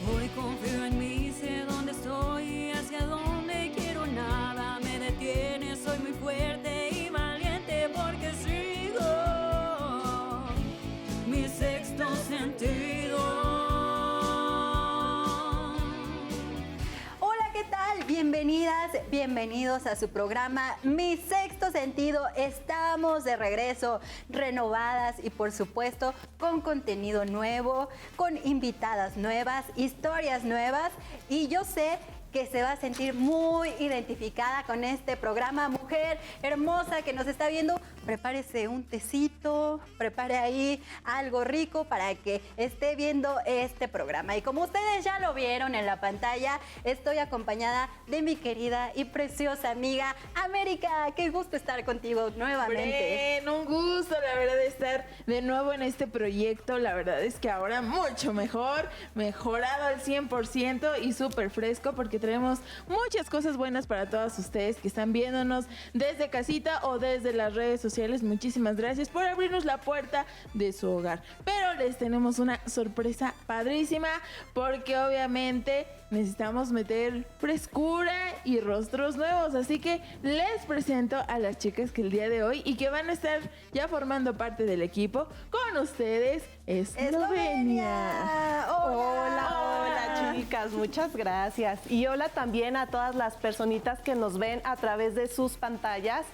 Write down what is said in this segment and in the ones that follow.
Hoy confío en mí, sé dónde estoy, hacia dónde quiero, nada me detiene. Soy muy fuerte y valiente porque sigo mi sexto sentido. Hola, ¿qué tal? Bienvenidas, bienvenidos a su programa Mi Sexto Sentido. Estamos de regreso, renovadas y por supuesto con contenido nuevo, con invitadas nuevas, historias nuevas, y yo sé que se va a sentir muy identificada con este programa. Mujer hermosa que nos está viendo, prepárese un tecito, prepare ahí algo rico para que esté viendo este programa. Y como ustedes ya lo vieron en la pantalla, estoy acompañada de mi querida y preciosa amiga América. Qué gusto estar contigo nuevamente. Bueno, un gusto, la verdad, estar de nuevo en este proyecto. La verdad es que ahora mucho mejor, mejorado al 100% y súper fresco, porque traemos muchas cosas buenas para todas ustedes que están viéndonos desde casita o desde las redes sociales. Muchísimas gracias por abrirnos la puerta de su hogar. Pero les tenemos una sorpresa padrísima, porque obviamente necesitamos meter frescura y rostros nuevos. Así que les presento a las chicas que el día de hoy y que van a estar ya formando parte del equipo con ustedes. Eslovenia. Hola, chicas, muchas gracias. Y hola también a todas las personitas que nos ven a través de sus pantallas.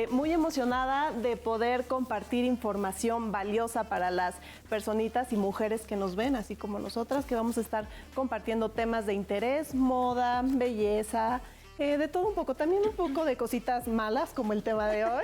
Muy emocionada de poder compartir información valiosa para las personitas y mujeres que nos ven, así como nosotras, que vamos a estar compartiendo temas de interés, moda, belleza, de todo un poco, también un poco de cositas malas como el tema de hoy,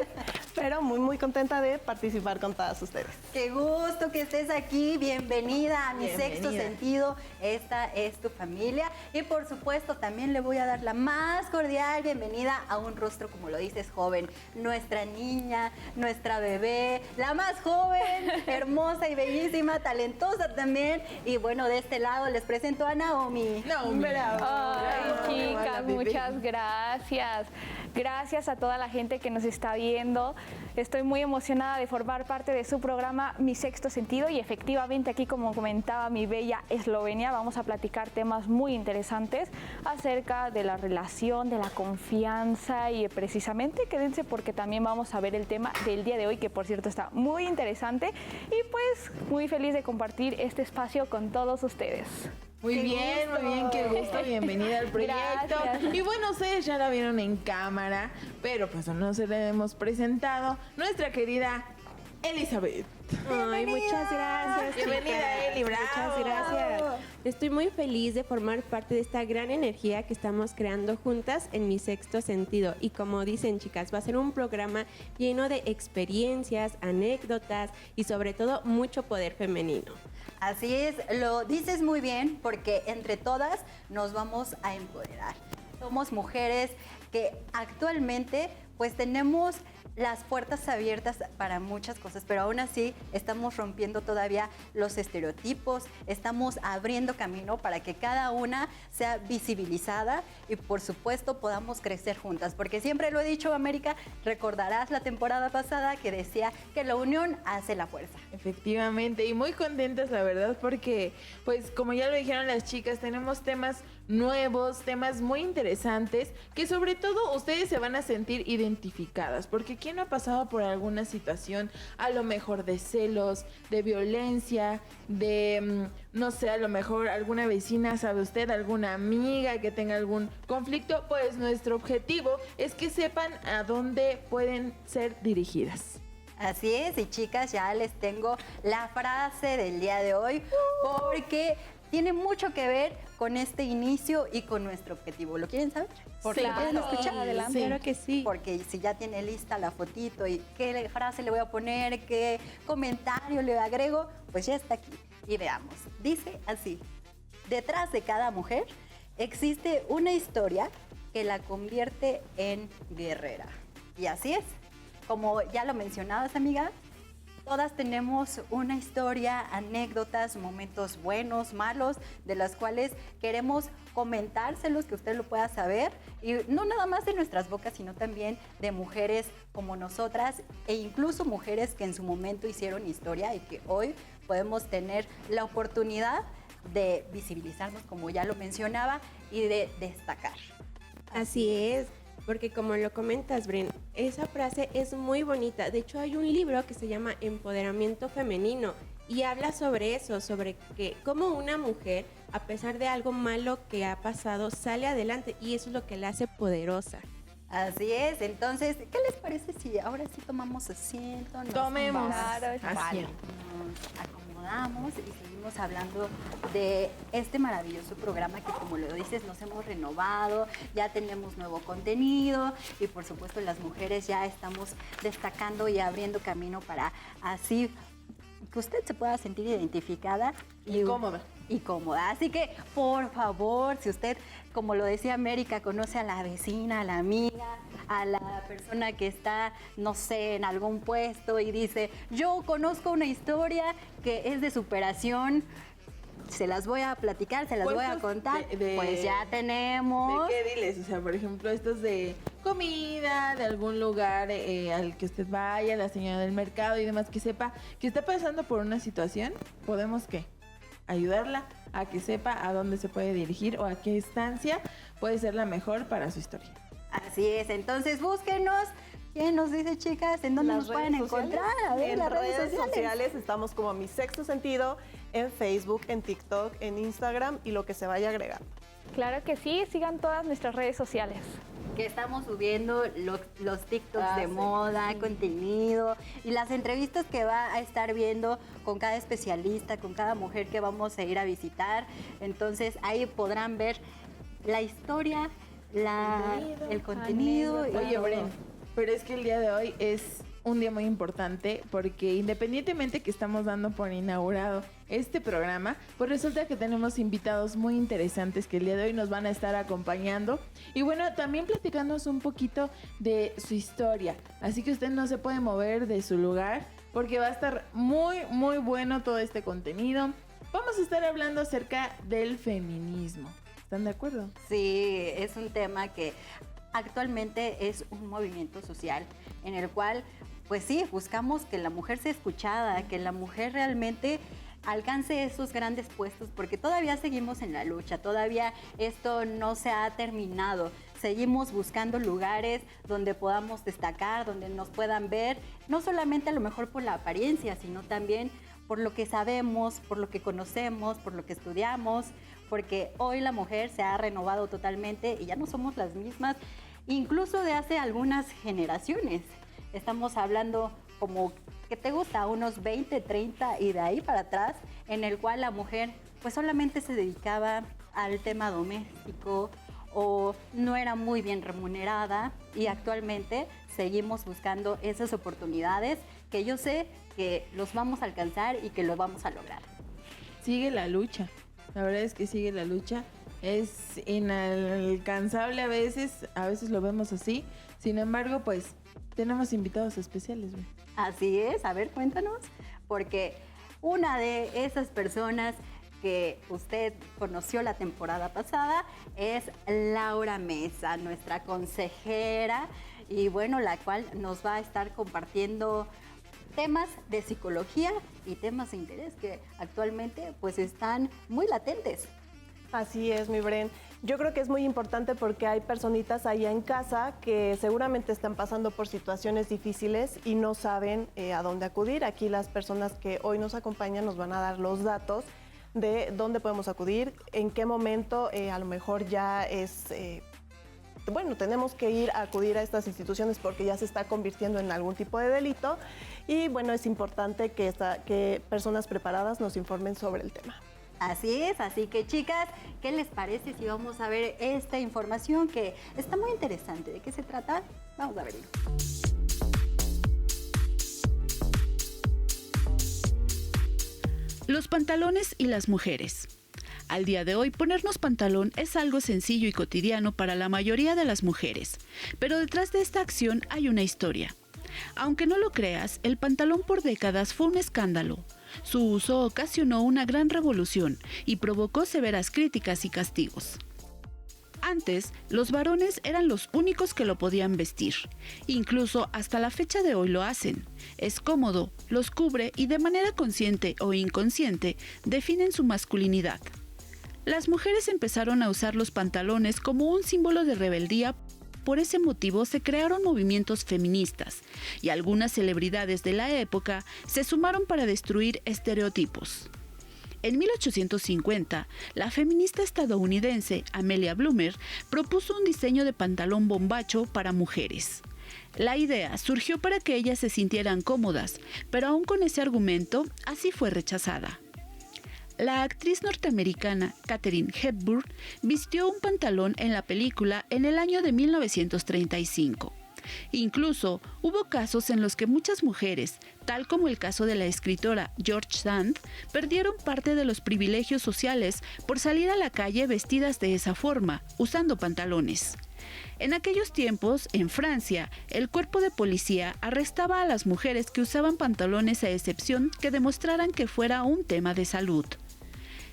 pero muy contenta de participar con todas ustedes. Qué gusto que estés aquí, bienvenida a Mi Sexto Sentido. Esta es tu familia y por supuesto también le voy a dar la más cordial bienvenida a un rostro, como lo dices, joven, nuestra niña, nuestra bebé, la más joven, hermosa y bellísima, talentosa también. Y bueno, de este lado les presento a Naomi. Ay, chicas, muchas gracias. Gracias a toda la gente que nos está viendo. Estoy muy emocionada de formar parte de su programa Mi Sexto Sentido y efectivamente aquí, como comentaba mi bella Eslovenia, vamos a platicar temas muy interesantes acerca de la relación, de la confianza y precisamente quédense porque también vamos a ver el tema del día de hoy, que por cierto está muy interesante y pues muy feliz de compartir este espacio con todos ustedes. Muy bien, qué gusto, bienvenida al proyecto. Gracias. Y bueno, ustedes ya la vieron en cámara, pero pues no se la hemos presentado. Nuestra querida Elizabeth. Ay, muchas gracias. Bienvenida, Eli, bravo. Muchas gracias. Estoy muy feliz de formar parte de esta gran energía que estamos creando juntas en Mi Sexto Sentido. Y como dicen, chicas, va a ser un programa lleno de experiencias, anécdotas y sobre todo mucho poder femenino. Así es, lo dices muy bien porque entre todas nos vamos a empoderar. Somos mujeres que actualmente pues tenemos las puertas abiertas para muchas cosas, pero aún así estamos rompiendo todavía los estereotipos, estamos abriendo camino para que cada una sea visibilizada y por supuesto podamos crecer juntas, porque siempre lo he dicho, América, recordarás la temporada pasada que decía que la unión hace la fuerza. Efectivamente, y muy contentas la verdad porque pues como ya lo dijeron las chicas, tenemos temas nuevos, temas muy interesantes que sobre todo ustedes se van a sentir identificadas, porque ¿quién no ha pasado por alguna situación a lo mejor de celos, de violencia, de no sé, a lo mejor alguna vecina, sabe usted, alguna amiga que tenga algún conflicto? Pues nuestro objetivo es que sepan a dónde pueden ser dirigidas. Así es, y chicas, ya les tengo la frase del día de hoy, porque tiene mucho que ver con este inicio y con nuestro objetivo. ¿Lo quieren saber? Sí, ¿Lo quieren escuchar? adelante. Sí. Claro que sí. Porque si ya tiene lista la fotito y qué frase le voy a poner, qué comentario le agrego, pues ya está aquí. Y veamos, dice así: detrás de cada mujer existe una historia que la convierte en guerrera. Y así es. Como ya lo mencionabas, amiga, todas tenemos una historia, anécdotas, momentos buenos, malos, de las cuales queremos comentárselos, que usted lo pueda saber, y no nada más de nuestras bocas, sino también de mujeres como nosotras, e incluso mujeres que en su momento hicieron historia y que hoy podemos tener la oportunidad de visibilizarnos, como ya lo mencionaba, y de destacar. Así es, porque como lo comentas, Bren, esa frase es muy bonita. De hecho, hay un libro que se llama Empoderamiento Femenino y habla sobre eso, sobre que cómo una mujer, a pesar de algo malo que ha pasado, sale adelante y eso es lo que la hace poderosa. Así es, entonces, ¿qué les parece si ahora sí tomamos asiento? Tomemos Vale, asiento. nos acomodamos y seguimos hablando de este maravilloso programa que, como lo dices, nos hemos renovado, ya tenemos nuevo contenido y por supuesto las mujeres ya estamos destacando y abriendo camino para así que usted se pueda sentir identificada Y cómoda. y cómoda. Así que, por favor, si usted, como lo decía América, conoce a la vecina, a la amiga, a la persona que está, no sé, en algún puesto y dice, yo conozco una historia que es de superación, se las voy a platicar, se las voy a Puestos contar, de- pues ya tenemos. ¿De qué diles? O sea, por ejemplo, estos de comida, de algún lugar al que usted vaya, la señora del mercado y demás, que sepa que está pasando por una situación, ¿podemos qué? Ayudarla a que sepa a dónde se puede dirigir o a qué estancia puede ser la mejor para su historia. Así es, entonces búsquenos. ¿Quién nos dice, chicas, en dónde Las nos pueden redes sociales. encontrar? A ver, En las redes sociales estamos como Mi Sexto Sentido, en Facebook, en TikTok, en Instagram y lo que se vaya a agregar. Claro que sí, sigan todas nuestras redes sociales. Que estamos subiendo los TikToks Ah, de sí. moda, contenido y las entrevistas que va a estar viendo con cada especialista, con cada mujer que vamos a ir a visitar. Entonces ahí podrán ver la historia, el contenido. y Oye, todo. Bren, pero es que el día de hoy es un día muy importante porque independientemente que estamos dando por inaugurado este programa, pues resulta que tenemos invitados muy interesantes que el día de hoy nos van a estar acompañando y bueno, también platicándonos un poquito de su historia. Así que usted no se puede mover de su lugar porque va a estar muy, muy bueno todo este contenido. Vamos a estar hablando acerca del feminismo. ¿Están de acuerdo? Sí, es un tema que actualmente es un movimiento social en el cual, pues sí, buscamos que la mujer sea escuchada, que la mujer realmente alcance esos grandes puestos, porque todavía seguimos en la lucha, todavía esto no se ha terminado. Seguimos buscando lugares donde podamos destacar, donde nos puedan ver, no solamente a lo mejor por la apariencia, sino también por lo que sabemos, por lo que conocemos, por lo que estudiamos, porque hoy la mujer se ha renovado totalmente y ya no somos las mismas, incluso de hace algunas generaciones. Estamos hablando como, ¿qué te gusta? Unos 20, 30 y de ahí para atrás, en el cual la mujer pues solamente se dedicaba al tema doméstico o no era muy bien remunerada y actualmente seguimos buscando esas oportunidades que yo sé que los vamos a alcanzar y que lo vamos a lograr. Sigue la lucha. La verdad es que sigue la lucha. Es inalcanzable a veces lo vemos así. Sin embargo, pues tenemos invitados especiales, güey. Así es, a ver, cuéntanos, porque una de esas personas que usted conoció la temporada pasada es Laura Mesa, nuestra consejera, y bueno, la cual nos va a estar compartiendo temas de psicología y temas de interés que actualmente pues están muy latentes. Así es, mi Bren. Yo creo que es muy importante porque hay personitas allá en casa que seguramente están pasando por situaciones difíciles y no saben a dónde acudir. Aquí las personas que hoy nos acompañan nos van a dar los datos de dónde podemos acudir, en qué momento a lo mejor ya es... bueno, tenemos que ir a acudir a estas instituciones porque ya se está convirtiendo en algún tipo de delito y bueno, es importante que personas preparadas nos informen sobre el tema. Así es, así que chicas, ¿qué les parece si vamos a ver esta información que está muy interesante? ¿De qué se trata? Vamos a verlo. Los pantalones y las mujeres. Al día de hoy, ponernos pantalón es algo sencillo y cotidiano para la mayoría de las mujeres, pero detrás de esta acción hay una historia. Aunque no lo creas, el pantalón por décadas fue un escándalo. Su uso ocasionó una gran revolución y provocó severas críticas y castigos. Antes, los varones eran los únicos que lo podían vestir. Incluso hasta la fecha de hoy lo hacen. Es cómodo, los cubre y de manera consciente o inconsciente definen su masculinidad. Las mujeres empezaron a usar los pantalones como un símbolo de rebeldía. Por ese motivo se crearon movimientos feministas y algunas celebridades de la época se sumaron para destruir estereotipos. En 1850, la feminista estadounidense Amelia Bloomer propuso un diseño de pantalón bombacho para mujeres. La idea surgió para que ellas se sintieran cómodas, pero aún con ese argumento, así fue rechazada. La actriz norteamericana Katharine Hepburn vistió un pantalón en la película en el año de 1935. Incluso hubo casos en los que muchas mujeres, tal como el caso de la escritora George Sand, perdieron parte de los privilegios sociales por salir a la calle vestidas de esa forma, usando pantalones. En aquellos tiempos, en Francia, el cuerpo de policía arrestaba a las mujeres que usaban pantalones a excepción que demostraran que fuera un tema de salud.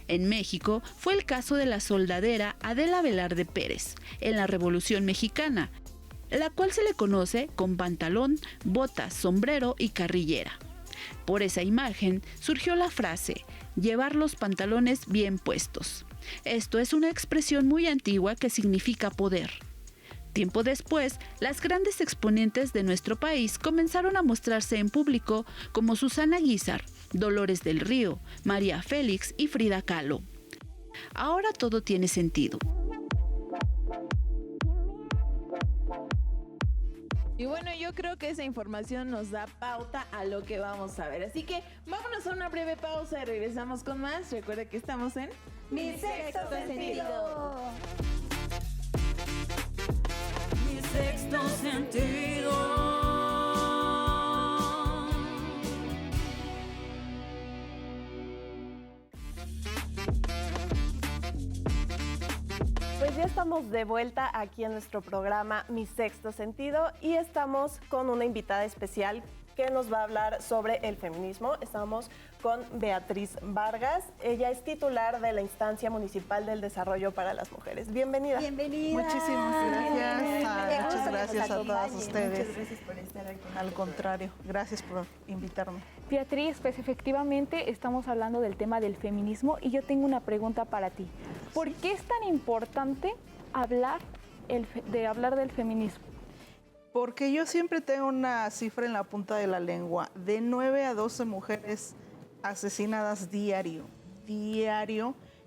En México fue el caso de la soldadera Adela Velarde Pérez, en la Revolución Mexicana, la cual se le conoce con pantalón, botas, sombrero y carrillera. Por esa imagen surgió la frase, llevar los pantalones bien puestos. Esto es una expresión muy antigua que significa poder. Tiempo después, las grandes exponentes de nuestro país comenzaron a mostrarse en público como Susana Guízar, Dolores del Río, María Félix y Frida Kahlo. Ahora todo tiene sentido. Y bueno, yo creo que esa información nos da pauta a lo que vamos a ver. Así que vámonos a una breve pausa y regresamos con más. Recuerda que estamos en Mi sexto sentido. Mi sexto sentido. Pues ya estamos de vuelta aquí en nuestro programa Mi Sexto Sentido y estamos con una invitada especial que nos va a hablar sobre el feminismo. Estamos con Beatriz Vargas. Ella es titular de la Instancia Municipal del Desarrollo para las Mujeres. Bienvenida. Bienvenida. Muchísimas gracias. Qué gusto Muchas que gracias nos a todas acompañen. ustedes. Muchas gracias por estar aquí. Al contrario, gracias por invitarme. Beatriz, pues efectivamente estamos hablando del tema del feminismo y yo tengo una pregunta para ti. ¿Por qué es tan importante hablar del feminismo? Porque yo siempre tengo una cifra en la punta de la lengua, de 9 a 12 mujeres asesinadas diario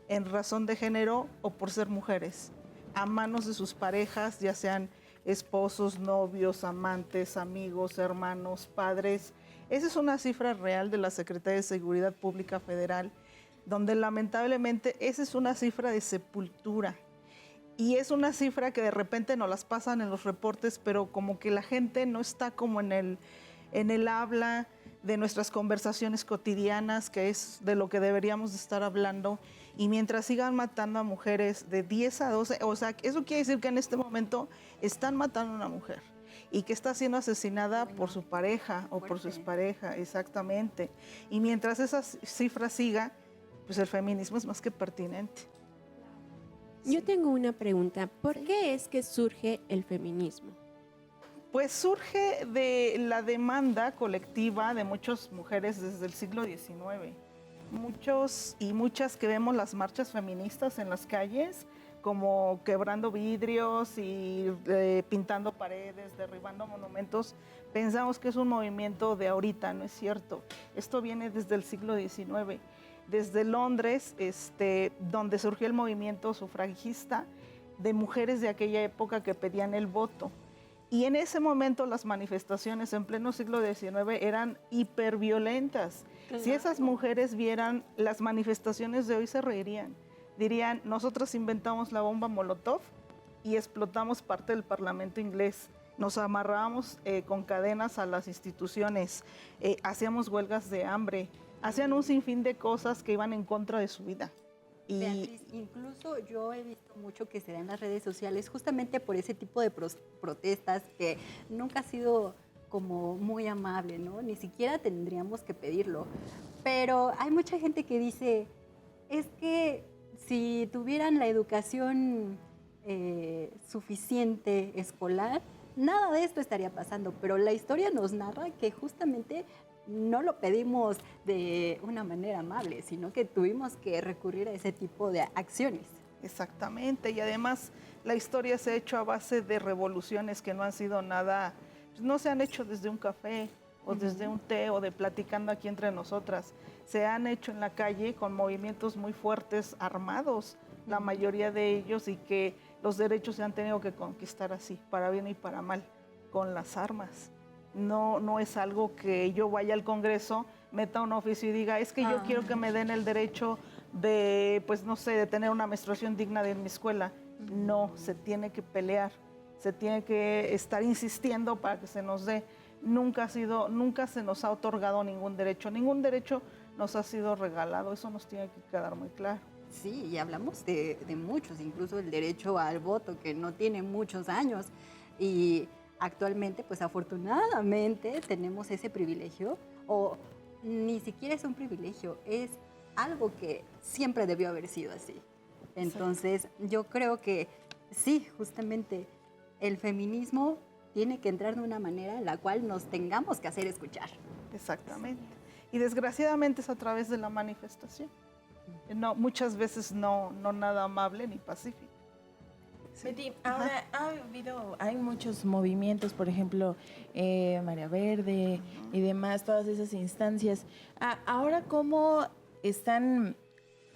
en razón de género o por ser mujeres, a manos de sus parejas, ya sean esposos, novios, amantes, amigos, hermanos, padres. Esa es una cifra real de la Secretaría de Seguridad Pública Federal, donde lamentablemente esa es una cifra de sepultura. Y es una cifra que de repente nos las pasan en los reportes, pero como que la gente no está como en el habla de nuestras conversaciones cotidianas, que es de lo que deberíamos de estar hablando. Y mientras sigan matando a mujeres de 10 a 12, o sea, eso quiere decir que en este momento están matando a una mujer y que está siendo asesinada por su pareja o por su expareja, exactamente. Y mientras esa cifra siga, pues el feminismo es más que pertinente. Yo tengo una pregunta. ¿Por qué es que surge el feminismo? Pues surge de la demanda colectiva de muchas mujeres desde el siglo XIX. Muchos y muchas que vemos las marchas feministas en las calles, como quebrando vidrios y pintando paredes, derribando monumentos, pensamos que es un movimiento de ahorita, no es cierto. Esto viene desde el siglo XIX. Desde Londres, donde surgió el movimiento sufragista de mujeres de aquella época que pedían el voto. Y en ese momento las manifestaciones en pleno siglo XIX eran hiperviolentas. Claro. Si esas mujeres vieran las manifestaciones de hoy se reirían. Dirían, nosotros inventamos la bomba Molotov y explotamos parte del Parlamento inglés. Nos amarrábamos con cadenas a las instituciones, hacíamos huelgas de hambre, hacían un sinfín de cosas que iban en contra de su vida. Y Beatriz, incluso yo he visto mucho que se da en las redes sociales justamente por ese tipo de protestas que nunca ha sido como muy amable, ¿no? Ni siquiera tendríamos que pedirlo. Pero hay mucha gente que dice, es que si tuvieran la educación suficiente escolar, nada de esto estaría pasando, pero la historia nos narra que justamente no lo pedimos de una manera amable, sino que tuvimos que recurrir a ese tipo de acciones. Exactamente, y además la historia se ha hecho a base de revoluciones que no han sido nada, pues no se han hecho desde un café o desde un té o de platicando aquí entre nosotras, se han hecho en la calle con movimientos muy fuertes, armados, la mayoría de ellos, y que los derechos se han tenido que conquistar así, para bien y para mal, con las armas. No es algo que yo vaya al Congreso, meta un oficio y diga, es que yo quiero que me den el derecho de, pues no sé, de tener una menstruación digna de mi escuela. No, se tiene que pelear, se tiene que estar insistiendo para que se nos dé. Nunca se nos ha otorgado ningún derecho nos ha sido regalado, eso nos tiene que quedar muy claro. Sí, y hablamos de muchos, incluso el derecho al voto, que no tiene muchos años. Y actualmente, pues afortunadamente, tenemos ese privilegio, o ni siquiera es un privilegio, es algo que siempre debió haber sido así. Entonces, yo creo que sí, justamente el feminismo tiene que entrar de una manera en la cual nos tengamos que hacer escuchar. Exactamente. Y desgraciadamente es a través de la manifestación. No, muchas veces no nada amable ni pacífico. Betty, ahora hay muchos movimientos, por ejemplo, Marea Verde y demás, todas esas instancias. Ahora, ¿cómo están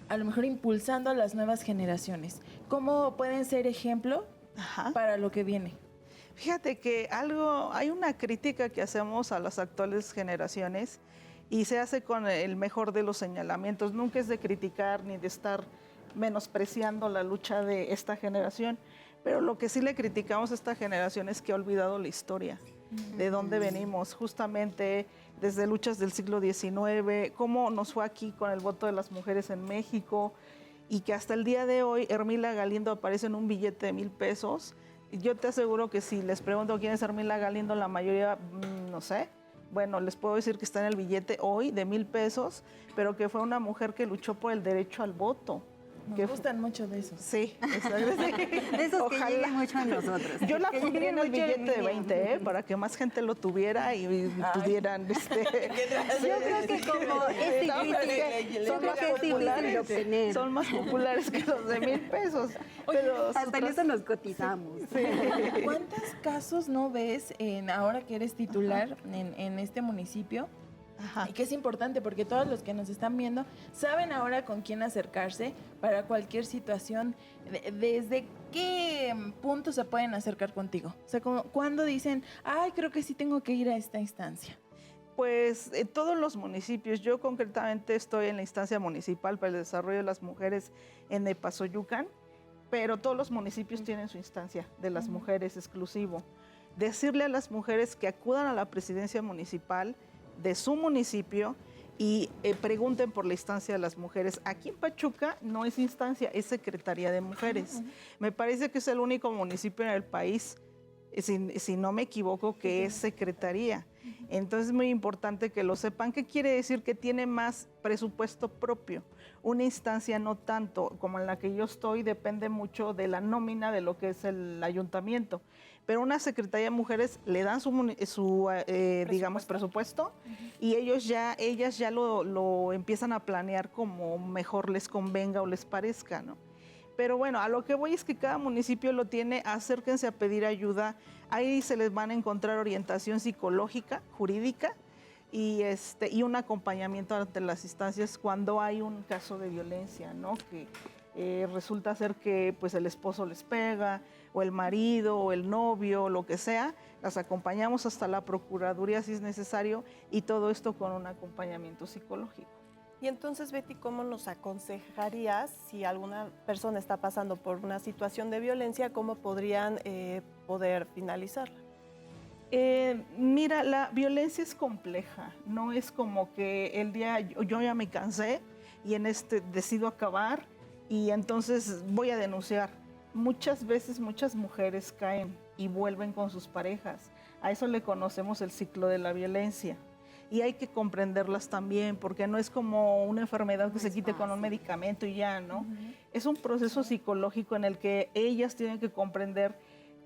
a lo mejor impulsando a las nuevas generaciones? ¿Cómo pueden ser ejemplo para lo que viene? Fíjate que hay una crítica que hacemos a las actuales generaciones y se hace con el mejor de los señalamientos. Nunca es de criticar ni de estar menospreciando la lucha de esta generación, pero lo que sí le criticamos a esta generación es que ha olvidado la historia, de dónde venimos, justamente desde luchas del siglo XIX, cómo nos fue aquí con el voto de las mujeres en México, y que hasta el día de hoy Hermila Galindo aparece en un billete de 1,000 pesos. Yo te aseguro que si les pregunto quién es Hermila Galindo, la mayoría, no sé. Bueno, les puedo decir que está en el billete hoy de 1,000 pesos, pero que fue una mujer que luchó por el derecho al voto. Me gustan mucho de esos. De Sí, esos que lleguen mucho a nosotros. Yo la pondría en el billete de 20, para que más gente lo tuviera y pudieran... Yo creo que como es difícil, yo creo que es difícil de obtener. Son más populares que los de 1,000 pesos. Pero hasta en eso nos cotizamos. Sí. ¿Cuántos casos no ves ahora que eres titular en este municipio? Y que es importante porque todos los que nos están viendo saben ahora con quién acercarse para cualquier situación. ¿Desde qué punto se pueden acercar contigo? O sea, ¿cuándo dicen, creo que sí tengo que ir a esta instancia? Pues en todos los municipios. Yo concretamente estoy en la instancia municipal para el desarrollo de las mujeres en Epazoyucan, pero todos los municipios tienen su instancia de las mujeres exclusivo. Decirle a las mujeres que acudan a la presidencia municipal de su municipio y pregunten por la instancia de las mujeres. Aquí en Pachuca no es instancia, es Secretaría de Mujeres. Me parece que es el único municipio en el país, si no me equivoco, que es Secretaría. Entonces es muy importante que lo sepan. ¿Qué quiere decir? Que tiene más presupuesto propio. Una instancia no tanto como en la que yo estoy, depende mucho de la nómina de lo que es el ayuntamiento. Pero una Secretaría de Mujeres le dan su digamos, presupuesto, y ellas ya lo empiezan a planear como mejor les convenga o les parezca, ¿no? Pero bueno, a lo que voy es que cada municipio lo tiene, acérquense a pedir ayuda, ahí se les van a encontrar orientación psicológica, jurídica, y un acompañamiento ante las instancias cuando hay un caso de violencia, ¿no? Que resulta ser que pues el esposo les pega, o el marido, o el novio, o lo que sea, las acompañamos hasta la Procuraduría si es necesario, y todo esto con un acompañamiento psicológico. Y entonces, Betty, ¿cómo nos aconsejarías si alguna persona está pasando por una situación de violencia, cómo podrían poder finalizarla? Mira, la violencia es compleja, no es como que el día yo ya me cansé y decido acabar y entonces voy a denunciar. Muchas veces muchas mujeres caen y vuelven con sus parejas. A eso le conocemos el ciclo de la violencia. y hay que comprenderlas también, porque no es como una enfermedad que se quite con un medicamento y ya, ¿no? Es un proceso psicológico en el que ellas tienen que comprender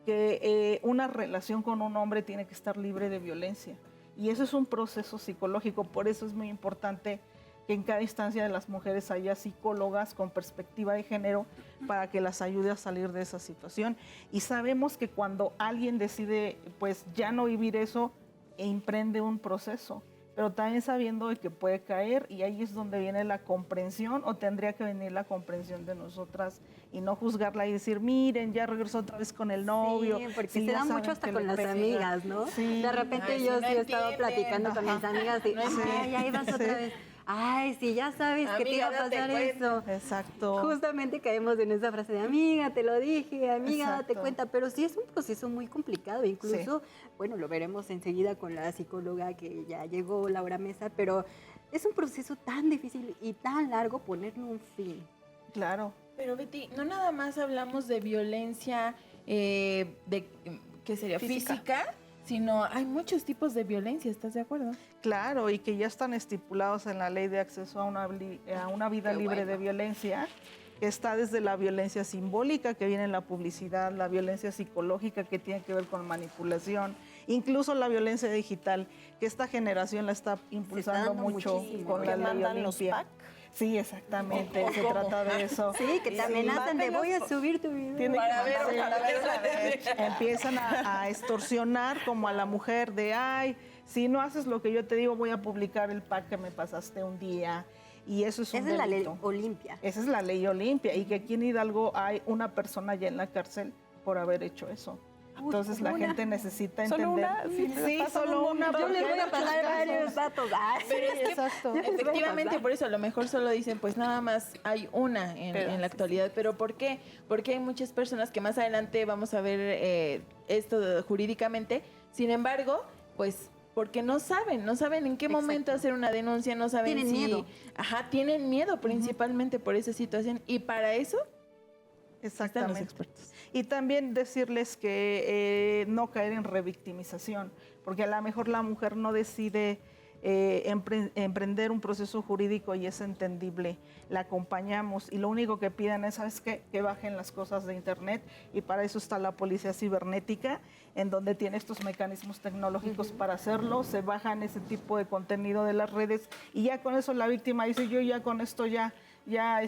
que una relación con un hombre tiene que estar libre de violencia. Y eso es un proceso psicológico, por eso es muy importante que en cada instancia de las mujeres haya psicólogas con perspectiva de género para que las ayude a salir de esa situación. Y sabemos que cuando alguien decide pues ya no vivir eso, emprende un proceso, pero también sabiendo de que puede caer, y ahí es donde viene la comprensión, o tendría que venir la comprensión de nosotras y no juzgarla y decir, miren, ya regresó otra vez con el novio. Sí, porque Sí, se ya da saben mucho hasta que con le las pega. amigas, ¿no? Sí. De repente Ay, yo sí, no sí he estado entienden. platicando con mis amigas y, No ay, entienden. ahí vas otra vez. Ay, sí, ya sabes que te iba a Amiga, date pasar cuenta. eso. Exacto. Justamente caemos en esa frase de amiga, te lo dije, amiga, date Exacto. cuenta, pero sí es un proceso muy complicado, incluso, bueno, lo veremos enseguida con la psicóloga que ya llegó, Laura Mesa, pero es un proceso tan difícil y tan largo ponerle un fin. Claro. Pero Betty, no nada más hablamos de violencia ¿qué sería? Física, sino hay muchos tipos de violencia, ¿estás de acuerdo? Claro, y que ya están estipulados en la ley de acceso a una vida libre de violencia, que está desde la violencia simbólica, que viene en la publicidad, la violencia psicológica, que tiene que ver con manipulación, incluso la violencia digital, que esta generación la está impulsando dando mucho muchísimo. con Que la ley mandan los Olimpia. pack. Sí, exactamente, se trata de eso. Sí, que te amenazan de voy a subir tu video. Tiene que Para ver, mandarse. Empiezan a extorsionar como a la mujer de, ay, si no haces lo que yo te digo, voy a publicar el pack que me pasaste un día. Y eso es un Esa es la ley delito. Olimpia. Esa es la ley Olimpia, y que aquí en Hidalgo hay una persona ya en la cárcel por haber hecho eso. Entonces la gente necesita entender. ¿Solo una? Sí, solo una. Yo les porque voy a hay pasar muchos varios casos. datos. Ah, Pero es que Exacto. efectivamente, por eso a lo mejor solo dicen, pues nada más hay una Pero- en la actualidad. ¿Pero por qué? Porque hay muchas personas que más adelante vamos a ver esto jurídicamente. Sin embargo, pues porque no saben en qué momento hacer una denuncia, no saben Tienen miedo. Ajá, tienen miedo principalmente por esa situación. Y para eso están los Exactamente. expertos. Y también decirles que no caer en revictimización, porque a lo mejor la mujer no decide emprender un proceso jurídico y es entendible. La acompañamos y lo único que piden es, ¿sabes qué? Que bajen las cosas de internet, y para eso está la policía cibernética, en donde tiene estos mecanismos tecnológicos para hacerlo. Se bajan ese tipo de contenido de las redes y ya con eso la víctima dice, yo ya con esto yo ya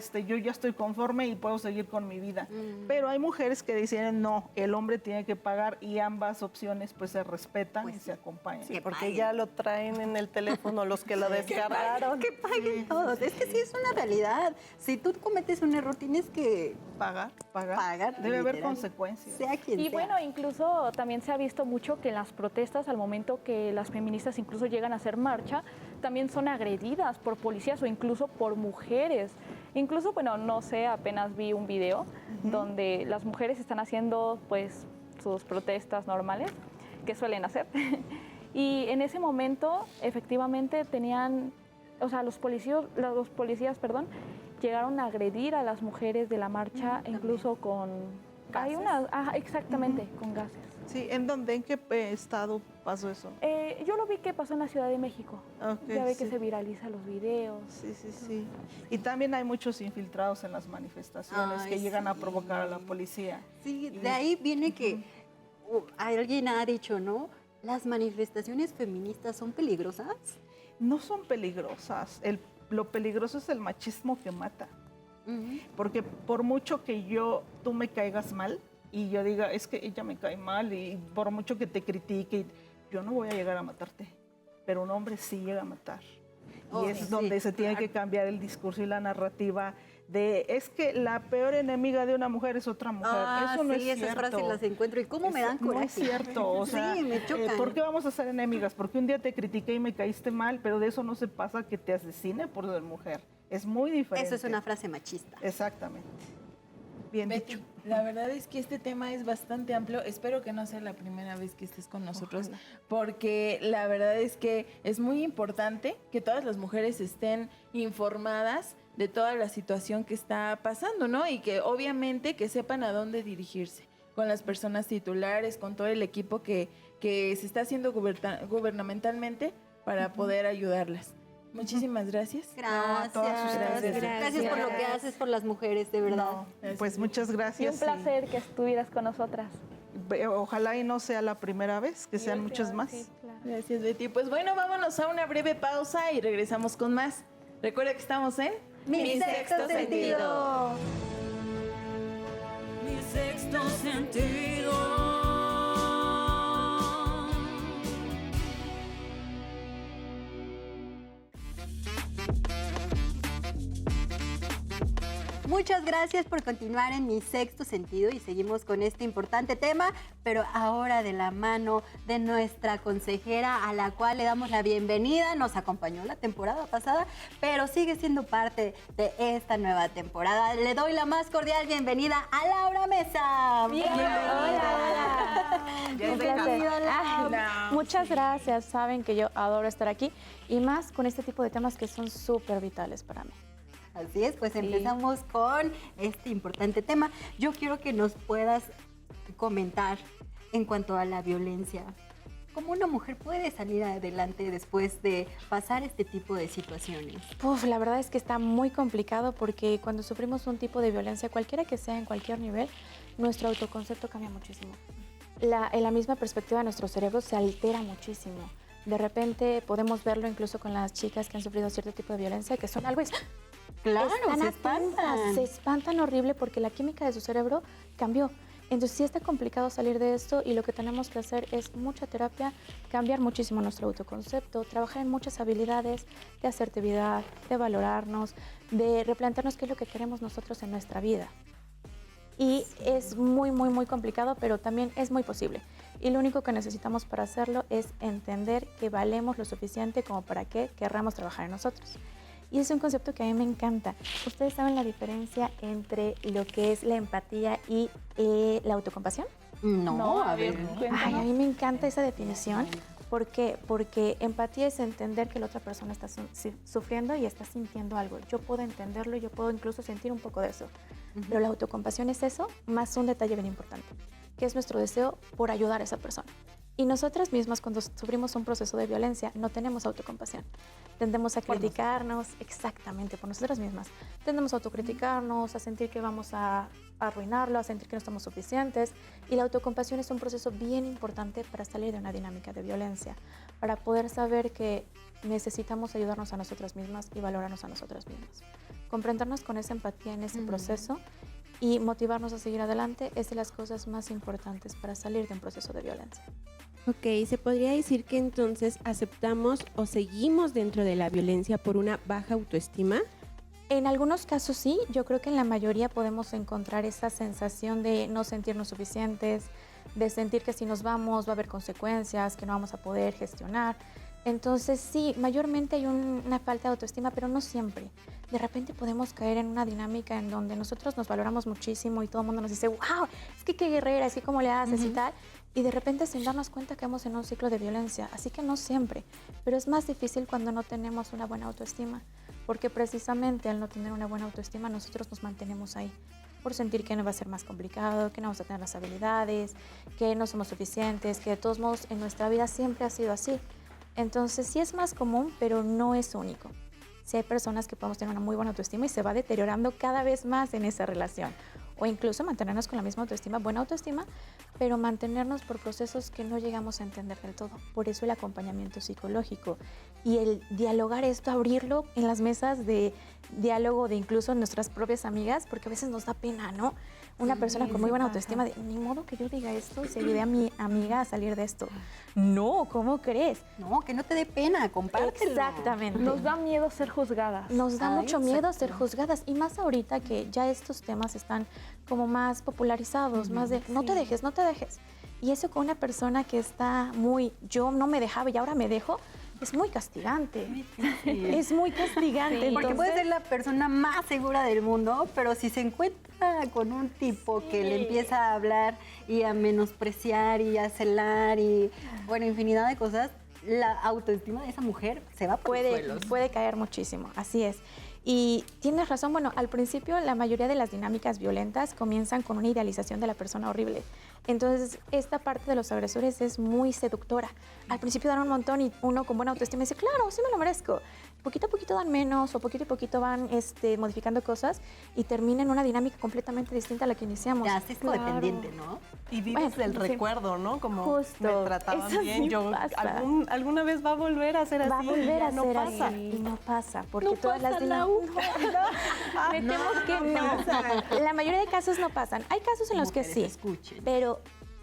estoy conforme y puedo seguir con mi vida. Pero hay mujeres que dicen, no, el hombre tiene que pagar, y ambas opciones pues se respetan y se acompañan. sí, Porque ya lo traen en el teléfono los que lo descargaron. que paguen todos. Es que sí es una realidad. Si tú cometes un error, tienes que Pagar. literal. Debe haber consecuencias. Sea quien Y sea. bueno, incluso también se ha visto mucho que en las protestas, al momento que las feministas incluso llegan a hacer marcha, también son agredidas por policías o incluso por mujeres. Incluso, bueno, no sé, apenas vi un video donde las mujeres están haciendo pues sus protestas normales, que suelen hacer. Y en ese momento, efectivamente, tenían, o sea, los policías, llegaron a agredir a las mujeres de la marcha, incluso con... Hay una, exactamente, con gases. Sí, ¿en dónde? ¿En qué estado pasó eso? Yo lo vi que pasó en la Ciudad de México. Ok, Ya ve que sí. se viralizan los videos. Sí. Y también hay muchos infiltrados en las manifestaciones Ay, que llegan a sí. provocar a la policía. Sí, de ahí viene que alguien ha dicho, ¿no? Las manifestaciones feministas son peligrosas. No son peligrosas. Lo peligroso es el machismo que mata. Porque por mucho que tú me caigas mal y yo diga, es que ella me cae mal, y por mucho que te critique, yo no voy a llegar a matarte. Pero un hombre sí llega a matar. Oh, Y es sí, donde se tiene que cambiar el discurso y la narrativa de, es que la peor enemiga de una mujer es otra mujer. Eso no es esas cierto. frases las encuentro. ¿Y cómo me dan Eso coraje? No es cierto. O sea, sí, me chocan. ¿por qué vamos a ser enemigas? Porque un día te critiqué y me caíste mal, pero de eso no se pasa que te asesine por ser mujer. Es muy diferente. Eso es una frase machista. Exactamente. Bien Betty, dicho. la verdad es que este tema es bastante amplio. Espero que no sea la primera vez que estés con nosotros, porque la verdad es que es muy importante que todas las mujeres estén informadas de toda la situación que está pasando, ¿no? Y que obviamente que sepan a dónde dirigirse, con las personas titulares, con todo el equipo que se está haciendo gubernamentalmente para poder ayudarlas. Muchísimas gracias. Gracias. todas ustedes. Gracias por lo que haces por las mujeres, de verdad. No, pues muchas Y gracias. un placer que estuvieras con nosotras. Ojalá y no sea la primera vez, que sean muchas más. Sí, claro. Gracias, Betty. Pues bueno, vámonos a una breve pausa y regresamos con más. Recuerda que estamos en Mi sexto sentido. Mi sexto sentido. Muchas gracias por continuar en Mi Sexto Sentido y seguimos con este importante tema, pero ahora de la mano de nuestra consejera a la cual le damos la bienvenida. Nos acompañó la temporada pasada, pero sigue siendo parte de esta nueva temporada. Le doy la más cordial bienvenida a Laura Mesa. Hola. Bienvenida, Laura. Muchas gracias. Saben que yo adoro estar aquí y más con este tipo de temas que son súper vitales para mí. Así es, pues empezamos con este importante tema. Yo quiero que nos puedas comentar en cuanto a la violencia. ¿Cómo una mujer puede salir adelante después de pasar este tipo de situaciones? La verdad es que está muy complicado porque cuando sufrimos un tipo de violencia, cualquiera que sea en cualquier nivel, nuestro autoconcepto cambia muchísimo. En la misma perspectiva, nuestro cerebro se altera muchísimo. De repente podemos verlo incluso con las chicas que han sufrido cierto tipo de violencia, que son algo... Claro, Están se atentas, espantan. se espantan horrible porque la química de su cerebro cambió. Entonces sí está complicado salir de esto y lo que tenemos que hacer es mucha terapia, cambiar muchísimo nuestro autoconcepto, trabajar en muchas habilidades de asertividad, de valorarnos, de replantearnos qué es lo que queremos nosotros en nuestra vida. Y es muy, muy, muy complicado, pero también es muy posible. Y lo único que necesitamos para hacerlo es entender que valemos lo suficiente como para que querramos trabajar en nosotros. Y es un concepto que a mí me encanta. ¿Ustedes saben la diferencia entre lo que es la empatía y la autocompasión? No, a ver. Ay, a mí me encanta esa definición. ¿Por qué? Porque empatía es entender que la otra persona está sufriendo y está sintiendo algo. Yo puedo entenderlo y yo puedo incluso sentir un poco de eso. Pero la autocompasión es eso, más un detalle bien importante, que es nuestro deseo por ayudar a esa persona. Y nosotras mismas, cuando sufrimos un proceso de violencia, no tenemos autocompasión. Tendemos a criticarnos, exactamente, por nosotras mismas. Tendemos a autocriticarnos, a sentir que vamos a arruinarlo, a sentir que no estamos suficientes. Y la autocompasión es un proceso bien importante para salir de una dinámica de violencia, para poder saber que necesitamos ayudarnos a nosotras mismas y valorarnos a nosotras mismas. Comprendernos con esa empatía en ese proceso y motivarnos a seguir adelante es de las cosas más importantes para salir de un proceso de violencia. Ok, ¿se podría decir que entonces aceptamos o seguimos dentro de la violencia por una baja autoestima? En algunos casos sí, yo creo que en la mayoría podemos encontrar esa sensación de no sentirnos suficientes, de sentir que si nos vamos va a haber consecuencias, que no vamos a poder gestionar. Entonces sí, mayormente hay una falta de autoestima, pero no siempre. De repente podemos caer en una dinámica en donde nosotros nos valoramos muchísimo y todo el mundo nos dice, wow, es que qué guerrera, es que cómo le haces y tal. Y de repente sin darnos cuenta caemos en un ciclo de violencia. Así que no siempre, pero es más difícil cuando no tenemos una buena autoestima. Porque precisamente al no tener una buena autoestima nosotros nos mantenemos ahí. Por sentir que no va a ser más complicado, que no vamos a tener las habilidades, que no somos suficientes, que de todos modos en nuestra vida siempre ha sido así. Entonces sí es más común, pero no es único. Sí hay personas que podemos tener una muy buena autoestima y se va deteriorando cada vez más en esa relación. O incluso mantenernos con la misma autoestima, buena autoestima, pero mantenernos por procesos que no llegamos a entender del todo. Por eso el acompañamiento psicológico y el dialogar esto, abrirlo en las mesas de diálogo de incluso nuestras propias amigas, porque a veces nos da pena, ¿no? Una persona con muy buena autoestima, de ni modo que yo diga esto y se ayude a mi amiga a salir de esto. No, ¿cómo crees? No, que no te dé pena, compártelo. Exactamente. Nos da miedo ser juzgadas. Nos da mucho miedo exacto. ser juzgadas y más ahorita que ya estos temas están como más popularizados, más de no te dejes, no te dejes. Y eso con una persona que está muy, yo no me dejaba y ahora me dejo, es muy castigante. Es muy castigante. Sí, porque entonces, puede ser la persona más segura del mundo, pero si se encuentra con un tipo que le empieza a hablar y a menospreciar y a celar y, bueno, infinidad de cosas, la autoestima de esa mujer se va por los suelos. puede caer muchísimo, así es. Y tienes razón, bueno, al principio la mayoría de las dinámicas violentas comienzan con una idealización de la persona horrible. Entonces, esta parte de los agresores es muy seductora. Al principio dan un montón y uno con buena autoestima dice, claro, sí me lo merezco. Poquito a poquito dan menos o poquito a poquito van modificando cosas y termina en una dinámica completamente distinta a la que iniciamos. Ya, así es codependiente, ¿no? Y vives Bueno, el sí. recuerdo, ¿no? Como Justo, me trataban eso bien, sí yo pasa. alguna vez va a volver a ser así. Va a volver ya a no ser pasa. así y no pasa, porque No todas pasa, las dinámicas... Ah, Me temo que no. La mayoría de casos no pasan. Hay casos en los que sí, Escuchen. pero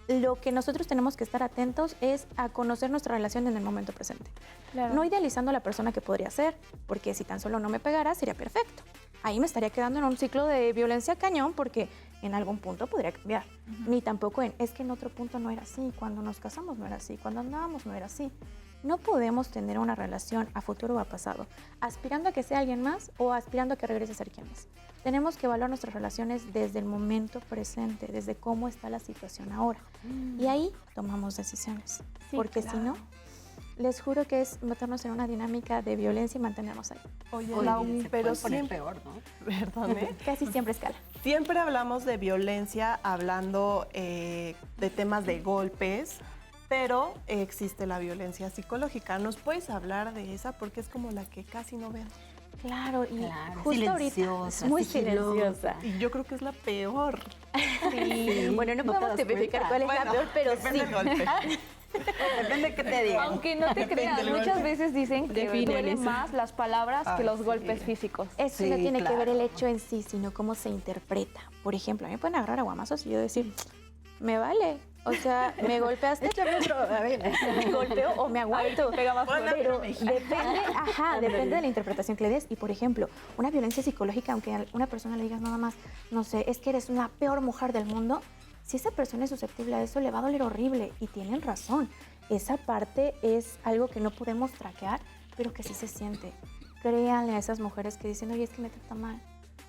lo que nosotros tenemos que estar atentos es a conocer nuestra relación en el momento presente. Claro. No idealizando a la persona que podría ser, porque si tan solo no me pegara sería perfecto. Ahí me estaría quedando en un ciclo de violencia cañón porque en algún punto podría cambiar. Ni tampoco es que en otro punto no era así, cuando nos casamos no era así, cuando andábamos no era así. No podemos tener una relación a futuro o a pasado, aspirando a que sea alguien más o aspirando a que regrese a ser quien es. Tenemos que evaluar nuestras relaciones desde el momento presente, desde cómo está la situación ahora. Y ahí tomamos decisiones, Sí, porque claro. si no, les juro que es meternos en una dinámica de violencia y mantenernos ahí. Oye, Oye, Lau, se pero puede poner siempre, peor, ¿no? perdón, ¿eh? Casi siempre escala. Siempre hablamos de violencia, hablando de temas de golpes, pero existe la violencia psicológica. ¿Nos puedes hablar de esa? Porque es como la que casi no vemos. Claro, y Claro, justo ahorita silenciosa, es muy sigilosa. silenciosa. Y yo creo que es la peor. Sí. Bueno, no no te podemos das tipificar cuenta. cuál es la Bueno, peor, pero depende sí. del golpe. Depende de qué te digan. Aunque no te creas, del muchas golpe. veces dicen que Definen duelen eso. más las palabras que Ay, los sí. golpes físicos. Eso Sí, no tiene que ver claro. el hecho en sí, sino cómo se interpreta. Por ejemplo, a mí me pueden agarrar a guamazos y yo decir, me vale. O sea, me golpeaste, Échame otro, a ver. me golpeo o me aguanto. Pega más fuerte. Pero depende de la interpretación que le des. Y por ejemplo, una violencia psicológica, aunque a una persona le digas nada más, no sé, es que eres la peor mujer del mundo, si esa persona es susceptible a eso, le va a doler horrible. Y tienen razón. Esa parte es algo que no podemos traquear, pero que sí se siente. Créanle a esas mujeres que dicen, oye, es que me trata mal,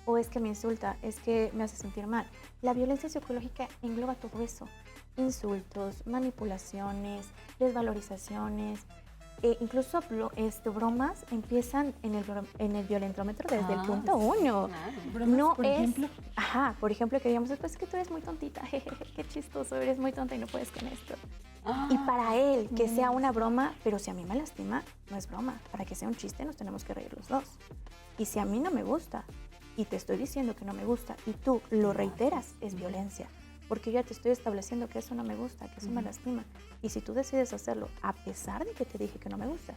o es que me insulta, es que me hace sentir mal. La violencia psicológica engloba todo eso. Insultos, manipulaciones, desvalorizaciones, incluso bromas empiezan en el violentómetro desde el punto 1. No por es, ejemplo. por ejemplo, que digamos, pues es que tú eres muy tontita, jejeje, qué chistoso, eres muy tonta y no puedes con esto. Y para él, que sea una broma, pero si a mí me lastima, no es broma. Para que sea un chiste, nos tenemos que reír los dos. Y si a mí no me gusta, y te estoy diciendo que no me gusta, y tú lo reiteras, es violencia. Porque yo ya te estoy estableciendo que eso no me gusta, que eso me lastima. Y si tú decides hacerlo a pesar de que te dije que no me gusta,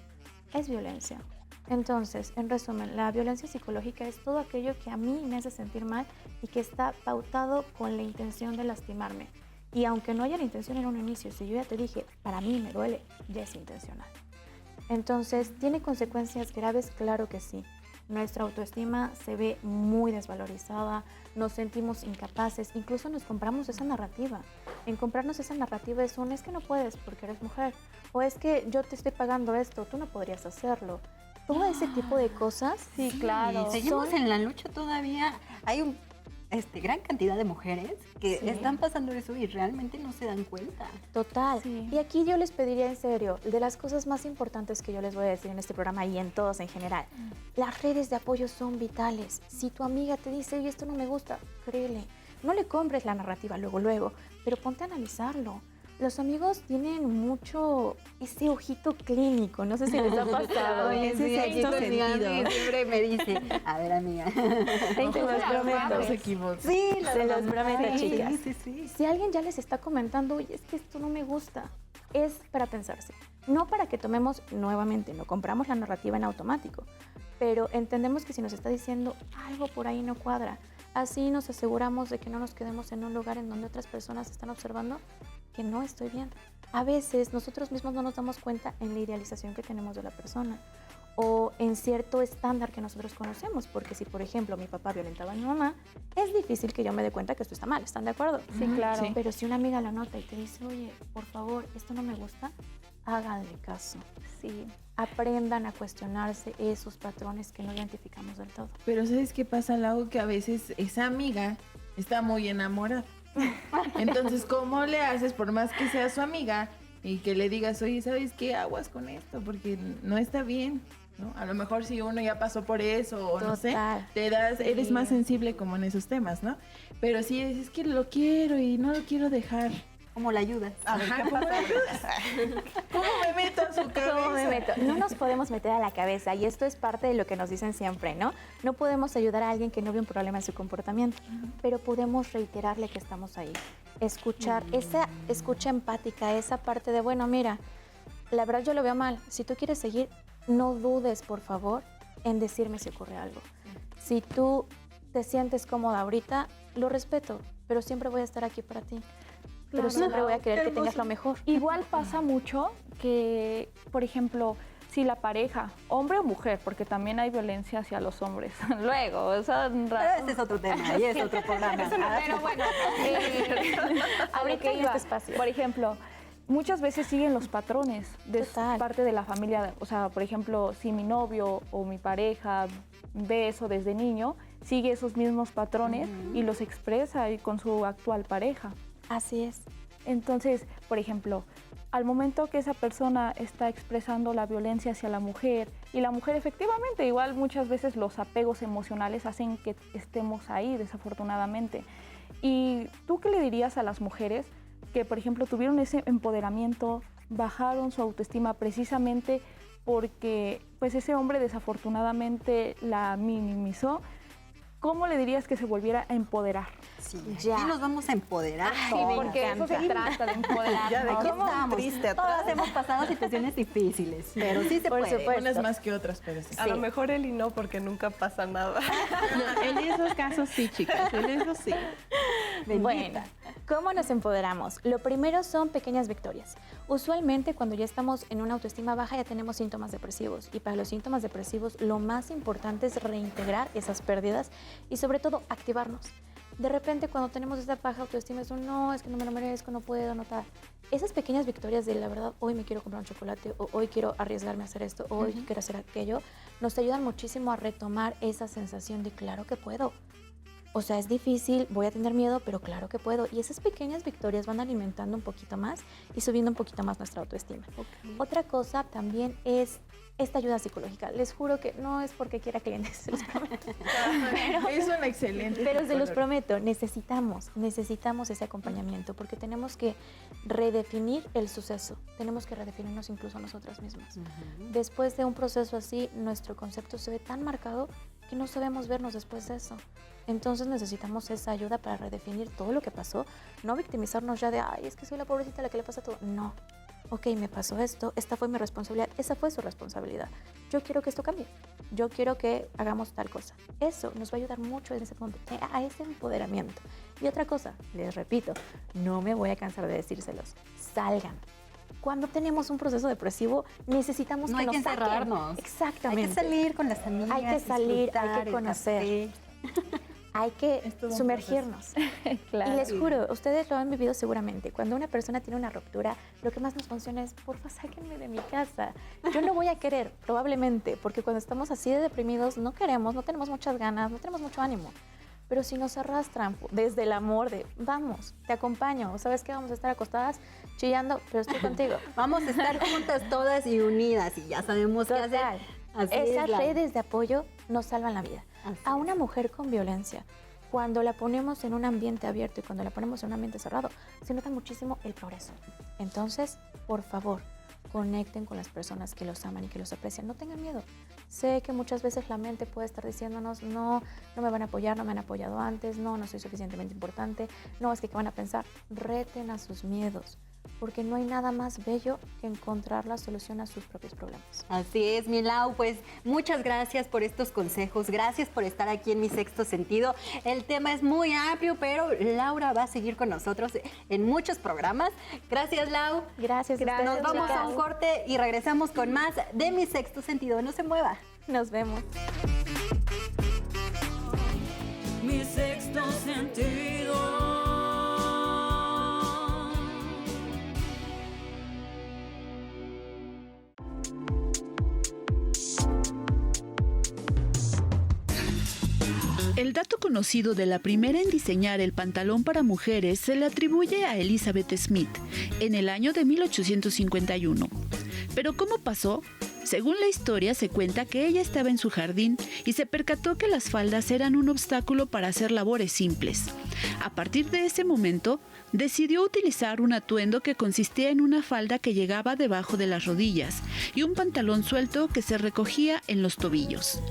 es violencia. Entonces, en resumen, la violencia psicológica es todo aquello que a mí me hace sentir mal y que está pautado con la intención de lastimarme. Y aunque no haya la intención en un inicio, si yo ya te dije, para mí me duele, ya es intencional. Entonces, ¿tiene consecuencias graves? Claro que sí. Nuestra autoestima se ve muy desvalorizada, nos sentimos incapaces, incluso nos compramos esa narrativa. En comprarnos esa narrativa es que no puedes porque eres mujer, o es que yo te estoy pagando esto, tú no podrías hacerlo. Todo ese tipo de cosas. Sí, claro. Y seguimos en la lucha todavía. Hay un gran cantidad de mujeres que Sí. están pasando eso y realmente no se dan cuenta. Total. Sí. Y aquí yo les pediría en serio, de las cosas más importantes que yo les voy a decir en este programa y en todos en general, las redes de apoyo son vitales. Si tu amiga te dice, oye, esto no me gusta, créele. No le compres la narrativa luego, pero ponte a analizarlo. Los amigos tienen mucho ese ojito clínico, no sé si les ha pasado. Oye, ese sí, aquí sexto con mi amiga sentido. siempre me dice, a ver, amiga. Se los prometo. No se equivoca. Sí, Se los prometo, sí, chicas. sí. Si alguien ya les está comentando, oye, es que esto no me gusta, es para pensarse. No para que tomemos nuevamente, no compramos la narrativa en automático, pero entendemos que si nos está diciendo algo por ahí no cuadra, así nos aseguramos de que no nos quedemos en un lugar en donde otras personas están observando que no estoy bien. A veces nosotros mismos no nos damos cuenta en la idealización que tenemos de la persona o en cierto estándar que nosotros conocemos, porque si, por ejemplo, mi papá violentaba a mi mamá, es difícil que yo me dé cuenta que esto está mal, ¿están de acuerdo? Sí, claro. Sí. Pero si una amiga la nota y te dice, oye, por favor, esto no me gusta, háganle caso. Sí. Aprendan a cuestionarse esos patrones que no identificamos del todo. Pero ¿sabes qué pasa, Lau? Que a veces esa amiga está muy enamorada. Entonces, ¿cómo le haces por más que sea su amiga y que le digas, oye, ¿sabes qué? Aguas con esto porque no está bien? ¿no? A lo mejor si uno ya pasó por eso o no sé, Total. eres más sensible como en esos temas, ¿no? Pero si es que lo quiero y no lo quiero dejar. ¿Cómo la ayudas? Ajá, ¿cómo me ayudas? ¿Cómo me meto en su cabeza? ¿Cómo me meto? No nos podemos meter a la cabeza y esto es parte de lo que nos dicen siempre, ¿no? No podemos ayudar a alguien que no ve un problema en su comportamiento, pero podemos reiterarle que estamos ahí. Escuchar, esa escucha empática, esa parte de, bueno, mira, la verdad yo lo veo mal. Si tú quieres seguir, no dudes, por favor, en decirme si ocurre algo. Si tú te sientes cómoda ahorita, lo respeto, pero siempre voy a estar aquí para ti. Pero Claro. siempre voy a querer que tengas lo mejor. Igual pasa mucho que, por ejemplo, si la pareja, hombre o mujer, porque también hay violencia hacia los hombres. Luego, Ese es otro tema y es otro programa. Pero bueno, a lo que en iba, este espacio. por ejemplo, muchas veces siguen los patrones de Total. parte de la familia. O sea, por ejemplo, si mi novio o mi pareja ve eso desde niño, sigue esos mismos patrones y los expresa y con su actual pareja. Así es. Entonces, por ejemplo, al momento que esa persona está expresando la violencia hacia la mujer, y la mujer efectivamente, igual muchas veces los apegos emocionales hacen que estemos ahí, desafortunadamente. ¿Y tú qué le dirías a las mujeres que, por ejemplo, tuvieron ese empoderamiento, bajaron su autoestima precisamente porque pues ese hombre desafortunadamente la minimizó? ¿Cómo le dirías que se volviera a empoderar? Sí, Ya. aquí nos vamos a empoderar. Sí, porque eso se trata de empoderar. Ya de Aquí cómo estamos. triste atrás. Todas hemos pasado situaciones difíciles, pero sí se Por puede. supuesto. Unas más que otras, pero sí. A lo mejor él y no, porque nunca pasa nada. No, en esos casos sí, chicas, en esos sí. Bueno, ¿cómo nos empoderamos? Lo primero son pequeñas victorias. Usualmente cuando ya estamos en una autoestima baja ya tenemos síntomas depresivos y para los síntomas depresivos lo más importante es reintegrar esas pérdidas y sobre todo activarnos. De repente cuando tenemos esa baja autoestima es un no, es que no me lo merezco, no puedo, no tal. Esas pequeñas victorias de la verdad, hoy me quiero comprar un chocolate, o hoy quiero arriesgarme a hacer esto, o hoy quiero hacer aquello, nos ayudan muchísimo a retomar esa sensación de claro que puedo. O sea, es difícil, voy a tener miedo, pero claro que puedo. Y esas pequeñas victorias van alimentando un poquito más y subiendo un poquito más nuestra autoestima. Otra cosa también es esta ayuda psicológica. Les juro que no es porque quiera clientes, se los prometo. Es una excelente. Pero se los psicóloga. prometo, necesitamos ese acompañamiento porque tenemos que redefinir el suceso. Tenemos que redefinirnos incluso a nosotras mismas. Después de un proceso así, nuestro concepto se ve tan marcado que no sabemos vernos después de eso. Entonces necesitamos esa ayuda para redefinir todo lo que pasó, no victimizarnos ya de, ay, es que soy la pobrecita a la que le pasa todo. No. Ok, me pasó esto, esta fue mi responsabilidad, esa fue su responsabilidad. Yo quiero que esto cambie, yo quiero que hagamos tal cosa. Eso nos va a ayudar mucho en ese punto, a ese empoderamiento. Y otra cosa, les repito, no me voy a cansar de decírselos, salgan. Cuando tenemos un proceso depresivo, necesitamos No que hay nos que saquen. encerrarnos. Exactamente. Hay que salir con las amigas. Hay que salir, hay disfrutar que el conocer. café. Hay que Es todo un sumergirnos. Claro. Y les juro, ustedes lo han vivido seguramente. Cuando una persona tiene una ruptura, lo que más nos funciona es, porfa, sáquenme de mi casa. Yo no voy a querer, probablemente, porque cuando estamos así de deprimidos, no queremos, no tenemos muchas ganas, no tenemos mucho ánimo. Pero si nos arrastran desde el amor de, vamos, te acompaño, ¿sabes qué? Vamos a estar acostadas chillando, pero estoy contigo. Vamos a estar juntas todas y unidas y ya sabemos qué hacer. Total. Así es, Esas Lau. redes de apoyo nos salvan la vida. Así A una mujer con violencia, cuando la ponemos en un ambiente abierto y cuando la ponemos en un ambiente cerrado, se nota muchísimo el progreso. Entonces, por favor, conecten con las personas que los aman y que los aprecian. No tengan miedo. Sé que muchas veces la mente puede estar diciéndonos, no me van a apoyar, no me han apoyado antes, no soy suficientemente importante, no, es que ¿qué van a pensar? Reten a sus miedos, porque no hay nada más bello que encontrar la solución a sus propios problemas. Así es, mi Lau, pues muchas gracias por estos consejos, gracias por estar aquí en Mi Sexto Sentido. El tema es muy amplio, pero Laura va a seguir con nosotros en muchos programas. Gracias, Lau. Gracias. a ustedes, Nos vamos a chicas. un corte y regresamos con más de Mi Sexto Sentido. No se mueva. Nos vemos. Mi sexto sentido. El dato conocido de la primera en diseñar el pantalón para mujeres se le atribuye a Elizabeth Smith en el año de 1851. Pero ¿cómo pasó? Según la historia, se cuenta que ella estaba en su jardín y se percató que las faldas eran un obstáculo para hacer labores simples. A partir de ese momento, decidió utilizar un atuendo que consistía en una falda que llegaba debajo de las rodillas y un pantalón suelto que se recogía en los tobillos.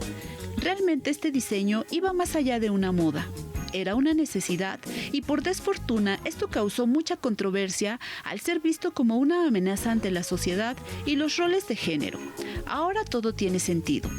Realmente este diseño iba más allá de una moda. Era una necesidad y por desfortuna esto causó mucha controversia al ser visto como una amenaza ante la sociedad y los roles de género. Ahora todo tiene sentido.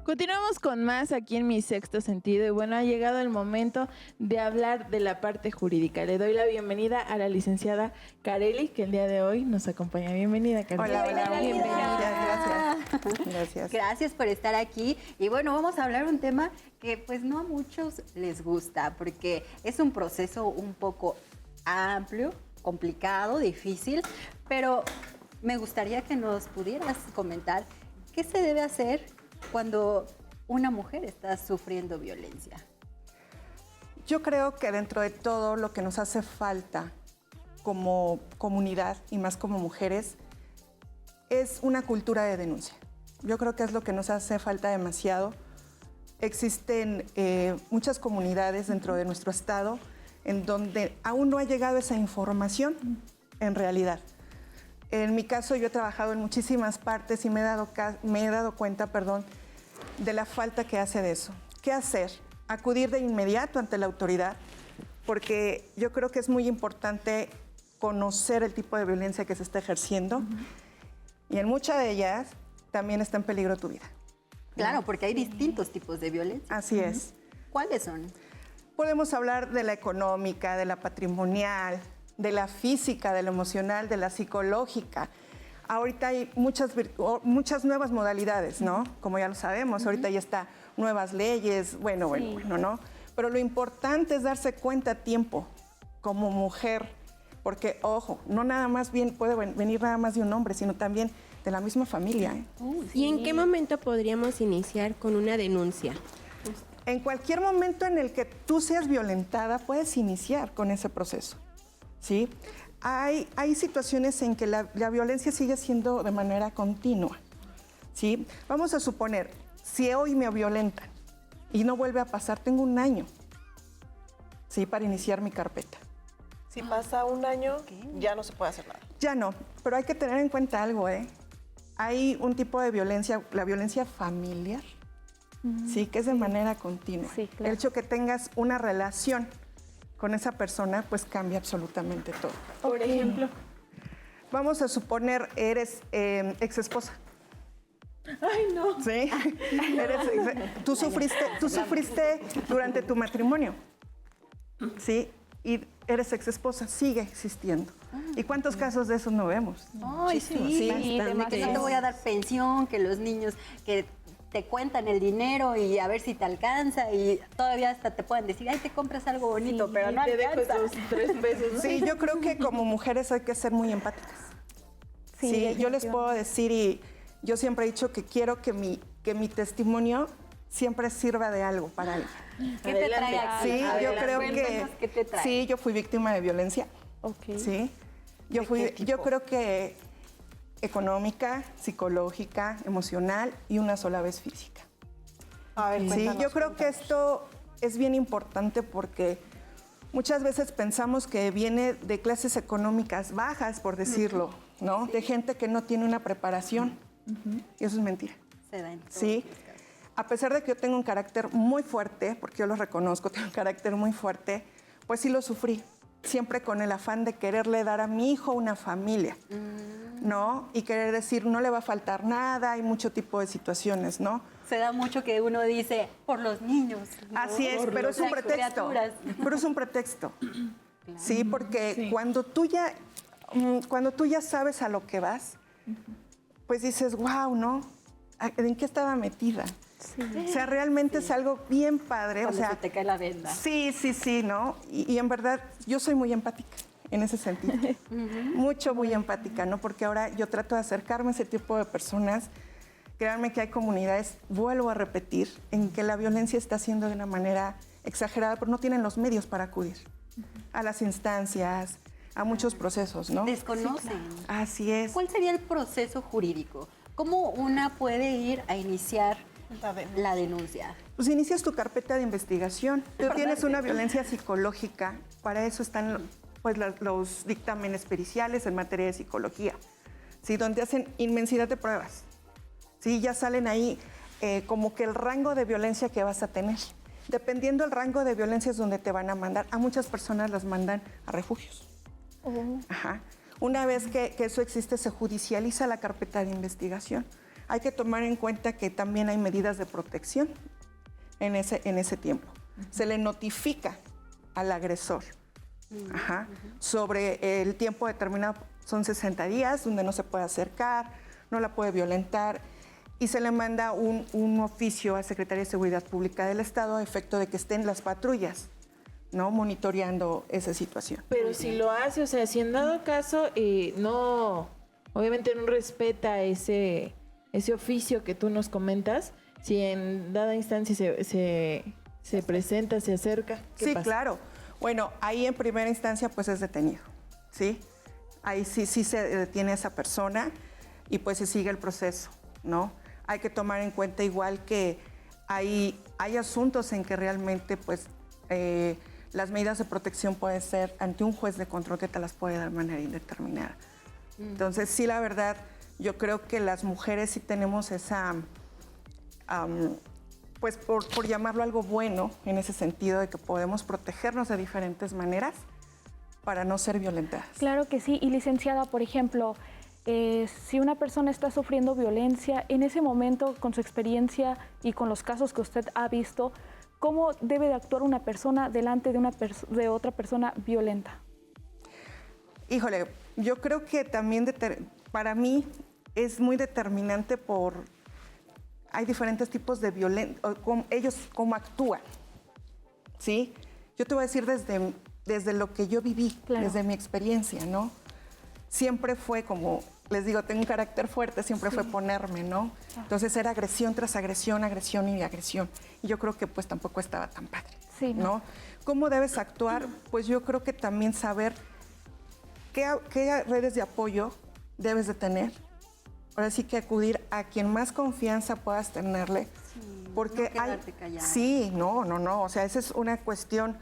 Continuamos con más aquí en Mi Sexto Sentido y bueno, ha llegado el momento de hablar de la parte jurídica. Le doy la bienvenida a la licenciada Kareli, que el día de hoy nos acompaña. Bienvenida, Kareli. Hola, Bienvenida. Gracias. Gracias por estar aquí. Y bueno, vamos a hablar un tema que pues no a muchos les gusta, porque es un proceso un poco amplio, complicado, difícil, pero me gustaría que nos pudieras comentar qué se debe hacer cuando una mujer está sufriendo violencia. Yo creo que dentro de todo lo que nos hace falta como comunidad y más como mujeres es una cultura de denuncia. Yo creo que es lo que nos hace falta demasiado. Existen muchas comunidades dentro de nuestro estado en donde aún no ha llegado esa información en realidad. En mi caso, yo he trabajado en muchísimas partes y me he dado cuenta, de la falta que hace de eso. ¿Qué hacer? Acudir de inmediato ante la autoridad, porque yo creo que es muy importante conocer el tipo de violencia que se está ejerciendo y en muchas de ellas también está en peligro tu vida. Claro, porque hay distintos tipos de violencia. Así es. ¿Cuáles son? Podemos hablar de la económica, de la patrimonial, de la física, de la emocional, de la psicológica. Ahorita hay muchas nuevas modalidades, ¿no? Como ya lo sabemos, ahorita ya está nuevas leyes, bueno, ¿no? Pero lo importante es darse cuenta a tiempo como mujer, porque, ojo, no nada más puede venir nada más de un hombre, sino también de la misma familia. ¿Y en qué momento podríamos iniciar con una denuncia? En cualquier momento en el que tú seas violentada, puedes iniciar con ese proceso. ¿Sí? Hay situaciones en que la violencia sigue siendo de manera continua. ¿Sí? Vamos a suponer, si hoy me violentan y no vuelve a pasar, tengo un año, ¿sí? Para iniciar mi carpeta. Si pasa un año, ya no se puede hacer nada. Ya no, pero hay que tener en cuenta algo, ¿eh? Hay un tipo de violencia, la violencia familiar, ¿sí? Que es de manera continua. Sí, claro. El hecho que tengas una relación con esa persona, pues cambia absolutamente todo. Por ejemplo. Vamos a suponer, eres exesposa. Ay, no. ¿Sí? Tú sufriste durante tu matrimonio. ¿Sí? Y eres exesposa, sigue existiendo. ¿Y cuántos casos de esos no vemos? Ay, sí, que no te voy a dar pensión, que los niños que te cuentan el dinero y a ver si te alcanza y todavía hasta te pueden decir, ay, te compras algo bonito, pero no te dejo alcanza. esos 3 pesos. ¿No? Sí, yo creo que como mujeres hay que ser muy empáticas. Sí, yo les puedo decir y yo siempre he dicho que quiero que mi testimonio siempre sirva de algo para alguien. ¿Qué te trae aquí? Sí, yo creo Cuéntanos, ¿qué te trae? sí, yo fui víctima de violencia. Ok. Sí. Yo creo que económica, psicológica, emocional y una sola vez física. A ver, Sí, yo creo que esto es bien importante porque muchas veces pensamos que viene de clases económicas bajas, por decirlo, ¿no? De gente que no tiene una preparación. Y eso es mentira. Se da en todos Sí. los casos. A pesar de que yo tengo un carácter muy fuerte, porque yo lo reconozco, tengo un carácter muy fuerte, pues sí lo sufrí. Siempre con el afán de quererle dar a mi hijo una familia, ¿no? Y querer decir, no le va a faltar nada, hay mucho tipo de situaciones, ¿no? Se da mucho que uno dice, por los niños. ¿no? Así es, Por pero es un las pretexto. criaturas. Pero es un pretexto. Sí, porque cuando tú ya sabes a lo que vas, pues dices, wow, ¿no? ¿En qué estaba metida? Sí. O sea, realmente es algo bien padre. Cuando o sea, se te cae la venda. Sí, ¿no? Y en verdad, yo soy muy empática en ese sentido. Muy empática, ¿no? Porque ahora yo trato de acercarme a ese tipo de personas. Créanme que hay comunidades, vuelvo a repetir, en que la violencia está siendo de una manera exagerada, pero no tienen los medios para acudir. a las instancias, a muchos procesos, ¿no? Desconocen. Así es. ¿Cuál sería el proceso jurídico? ¿Cómo una puede ir a iniciar la denuncia? Pues inicias tu carpeta de investigación. Tú tienes una violencia psicológica, para eso están pues, los dictámenes periciales en materia de psicología, ¿sí? Donde hacen inmensidad de pruebas. ¿Sí? Ya salen ahí como que el rango de violencia que vas a tener. Dependiendo del rango de violencia es donde te van a mandar. A muchas personas las mandan a refugios. Ajá. Una vez que eso existe, se judicializa la carpeta de investigación. Hay que tomar en cuenta que también hay medidas de protección en ese tiempo. Se le notifica al agresor sobre el tiempo determinado. Son 60 días donde no se puede acercar, no la puede violentar, y se le manda un oficio a Secretaría de Seguridad Pública del Estado a efecto de que estén las patrullas, ¿no? Monitoreando esa situación. Pero si lo hace, o sea, si en dado caso obviamente no respeta ese oficio que tú nos comentas, si en dada instancia se presenta, se acerca, ¿qué Sí, pasa? claro. Bueno, ahí en primera instancia pues es detenido, ¿sí? Ahí sí se detiene a esa persona y pues se sigue el proceso, ¿no? Hay que tomar en cuenta igual que hay asuntos en que realmente pues las medidas de protección pueden ser ante un juez de control que te las puede dar de manera indeterminada. Entonces sí, la verdad, yo creo que las mujeres sí tenemos esa, pues por llamarlo algo bueno, en ese sentido de que podemos protegernos de diferentes maneras para no ser violentadas. Claro que sí. Y licenciada, por ejemplo, si una persona está sufriendo violencia, en ese momento, con su experiencia y con los casos que usted ha visto, ¿cómo debe de actuar una persona delante de otra persona violenta? Híjole, yo creo que también para mí es muy determinante hay diferentes tipos de violencia, ellos cómo actúan, ¿sí? Yo te voy a decir desde lo que yo viví, desde mi experiencia, ¿no? Siempre fue como, les digo, tengo un carácter fuerte, siempre fue ponerme, ¿no? Entonces era agresión tras agresión, agresión y agresión. Y yo creo que pues tampoco estaba tan padre, ¿no? ¿Cómo debes actuar? Pues yo creo que también saber qué redes de apoyo debes de tener. Ahora sí que acudir a quien más confianza puedas tenerle. Porque no quedarte callada. Sí, no. O sea, esa es una cuestión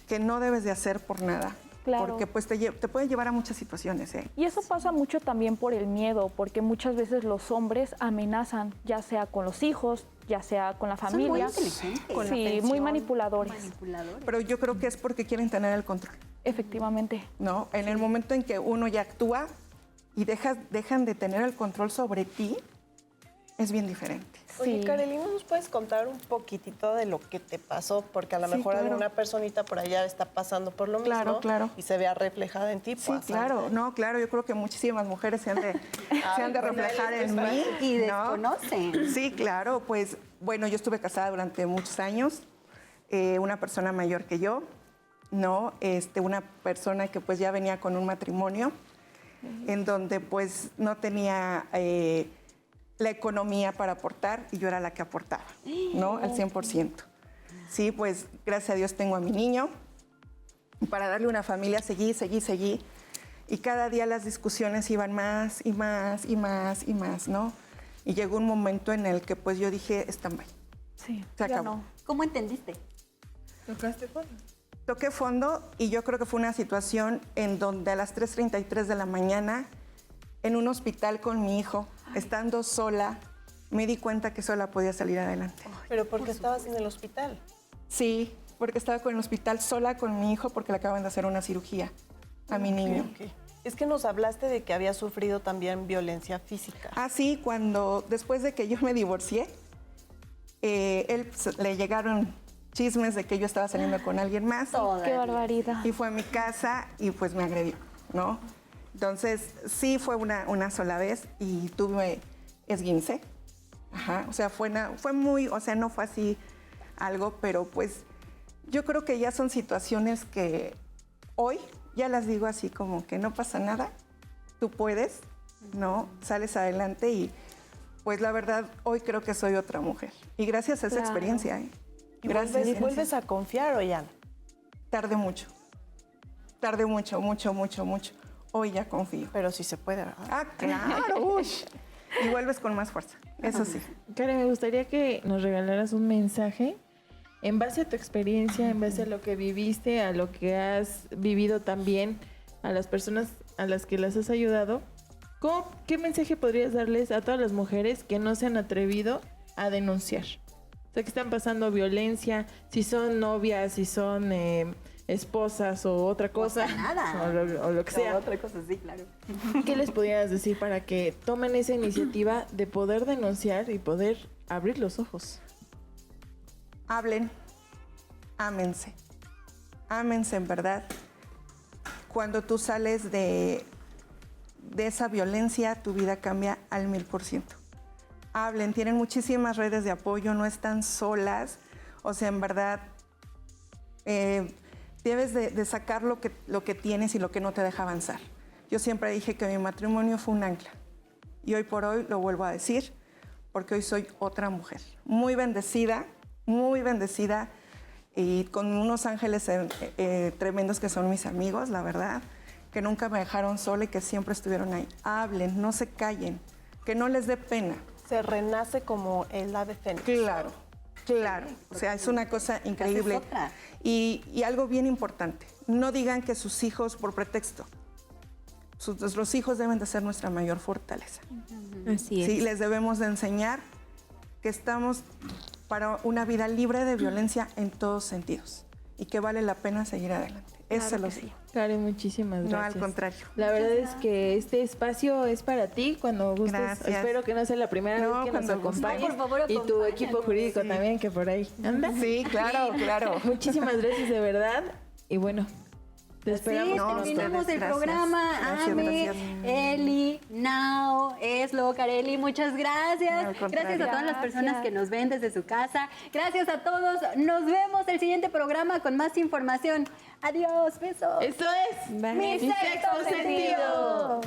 que no debes de hacer por nada. Claro. Porque pues te puede llevar a muchas situaciones. Y eso pasa mucho también por el miedo, porque muchas veces los hombres amenazan, ya sea con los hijos, ya sea con la familia. Son muy inteligentes. Con muy manipuladores. Pero yo creo que es porque quieren tener el control. Efectivamente. ¿No? En el momento en que uno ya actúa y dejan de tener el control sobre ti, es bien diferente. Oye, Karelina, ¿nos puedes contar un poquitito de lo que te pasó? Porque a lo mejor alguna personita por allá está pasando por lo mismo y se vea reflejada en ti. Sí, claro. No, claro, yo creo que muchísimas mujeres se han de reflejar en mí. Y desconocen. Sí, claro. Pues, bueno, yo estuve casada durante muchos años. Una persona mayor que yo, ¿no? Una persona que pues ya venía con un matrimonio en donde pues no tenía la economía para aportar y yo era la que aportaba, ¿no? Al 100%. Sí, pues gracias a Dios tengo a mi niño. Para darle una familia seguí. Y cada día las discusiones iban más y más y más y más, ¿no? Y llegó un momento en el que pues yo dije, stand-by. Sí, se acabó. No. ¿Cómo entendiste? ¿Tocaste fondo? Toqué fondo y yo creo que fue una situación en donde a las 3:33 de la mañana, en un hospital con mi hijo, estando sola, me di cuenta que sola podía salir adelante. ¿Pero por qué estabas en el hospital? Sí, porque estaba en el hospital sola con mi hijo porque le acaban de hacer una cirugía a mi niño. Es que nos hablaste de que había sufrido también violencia física. Ah, sí, después de que yo me divorcié, le llegaron chismes de que yo estaba saliendo con alguien más. ¡Qué barbaridad! Y fue a mi casa y pues me agredió, ¿no? Entonces, sí fue una sola vez y tuve esguince. Ajá, o sea, fue muy, o sea, no fue así algo, pero pues yo creo que ya son situaciones que hoy ya las digo así como que no pasa nada, tú puedes, ¿no? Sales adelante y pues la verdad hoy creo que soy otra mujer. Y gracias a esa experiencia, ¿Y vuelves a confiar, Ollana? Tardé mucho. Tardé mucho. Hoy ya confío. Pero sí se puede, ¿verdad? Ah, claro. Uy. Y vuelves con más fuerza. Eso sí. Karen, me gustaría que nos regalaras un mensaje en base a tu experiencia, en base a lo que viviste, a lo que has vivido también, a las personas a las que las has ayudado. ¿Qué mensaje podrías darles a todas las mujeres que no se han atrevido a denunciar? O sea, que están pasando violencia, si son novias, si son esposas o otra cosa. Nada. O lo que sea. Otra cosa, sí, claro. ¿Qué les pudieras decir para que tomen esa iniciativa de poder denunciar y poder abrir los ojos? Hablen, ámense. Ámense en verdad. Cuando tú sales de esa violencia, tu vida cambia al 1000%. Hablen, tienen muchísimas redes de apoyo, no están solas. O sea, en verdad, debes de sacar lo que tienes y lo que no te deja avanzar. Yo siempre dije que mi matrimonio fue un ancla. Y hoy por hoy lo vuelvo a decir, porque hoy soy otra mujer. Muy bendecida y con unos ángeles tremendos que son mis amigos, la verdad, que nunca me dejaron sola y que siempre estuvieron ahí. Hablen, no se callen, que no les dé pena. Se renace como el ave fénix. Claro. O sea, es una cosa increíble. Y algo bien importante, no digan que sus hijos por pretexto. Los hijos deben de ser nuestra mayor fortaleza. Así es. Sí, les debemos de enseñar que estamos para una vida libre de violencia en todos sentidos y que vale la pena seguir adelante. Eso se los digo. Karen, muchísimas gracias. No, al contrario. La verdad es que este espacio es para ti cuando gustes. Gracias. Espero que no sea la primera vez que nos acompañes. No, por favor, y tu equipo jurídico también, que por ahí anda. Sí, claro. Muchísimas gracias de verdad. Y bueno, te esperamos. Sí, con nosotros. terminamos el Gracias. programa. Gracias, Ame, gracias. Eli, Nao, Eslo, Kareli, muchas gracias. No, al contrario. Gracias a todas las personas que nos ven desde su casa. Gracias a todos. Nos vemos el siguiente programa con más información. Adiós, besos. Esto es Mi sexto sentido.